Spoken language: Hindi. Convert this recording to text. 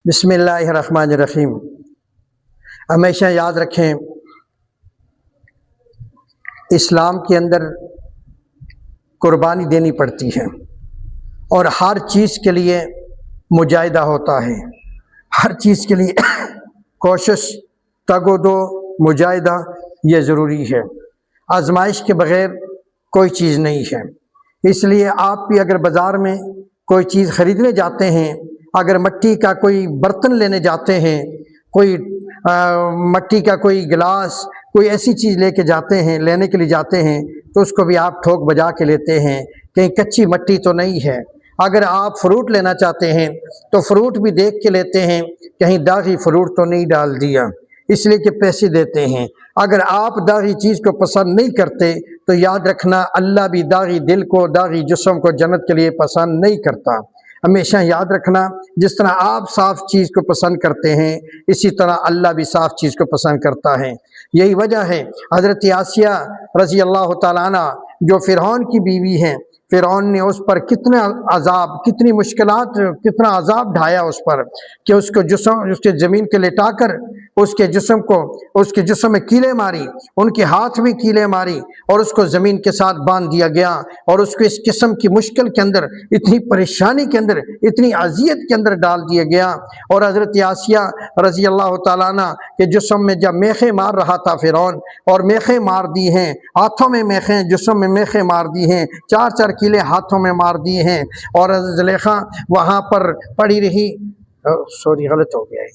बिस्मिल्लाहिर्रहमानिर्रहीम। हमेशा याद रखें, इस्लाम के अंदर कुर्बानी देनी पड़ती है और हर चीज़ के लिए मुजाहिदा होता है। हर चीज़ के लिए कोशिश, तगोदो, मुजाहिदा ये ज़रूरी है। आजमाइश के बग़ैर कोई चीज़ नहीं है। इसलिए आप भी अगर बाज़ार में कोई चीज़ ख़रीदने जाते हैं, अगर मिट्टी का कोई बर्तन लेने जाते हैं, कोई मिट्टी का कोई गिलास, कोई ऐसी चीज़ लेके जाते हैं, लेने के लिए जाते हैं, तो उसको भी आप ठोक बजा के लेते हैं, कहीं कच्ची मिट्टी तो नहीं है। अगर आप फ्रूट लेना चाहते हैं तो फ्रूट भी देख के लेते हैं, कहीं दागी फ्रूट तो नहीं डाल दिया, इसलिए कि पैसे देते हैं। अगर आप दागी चीज़ को पसंद नहीं करते तो याद रखना, अल्लाह भी दागी दिल को, दागी जिस्म को जन्नत के लिए पसंद नहीं करता। हमेशा याद रखना, जिस तरह आप साफ़ चीज़ को पसंद करते हैं, इसी तरह अल्लाह भी साफ़ चीज़ को पसंद करता है। यही वजह है हज़रत आसिया रज़ी अल्लाह तआला अन्हा जो फ़िरऔन की बीवी हैं, फ़िरऔन ने उस पर कितना अज़ाब, कितनी मुश्किलात, कितना अज़ाब ढाया उस पर कि उसको जिस्म, उसके ज़मीन के लिटाकर उसके जिस्म को, उसके जिस्म में कीलें मारी, उनके हाथ में कीलें मारी और उसको ज़मीन के साथ बांध दिया गया और उसको इस किस्म की मुश्किल के अंदर, इतनी परेशानी के अंदर, इतनी अजियत के अंदर डाल दिया गया। और हज़रत आसिया रज़ी अल्लाह तआला अन्हा के जिस्म में जब मेखें मार रहा था फ़िरऔन, और मेखें मार दी हैं, हाथों में मेखें, जिस्म में मेखें मार दी हैं, 4-4 कीले हाथों में मार दिए हैं, और ज़ुलेखा वहाँ पर पड़ी रही। सॉरी, गलत हो गया है।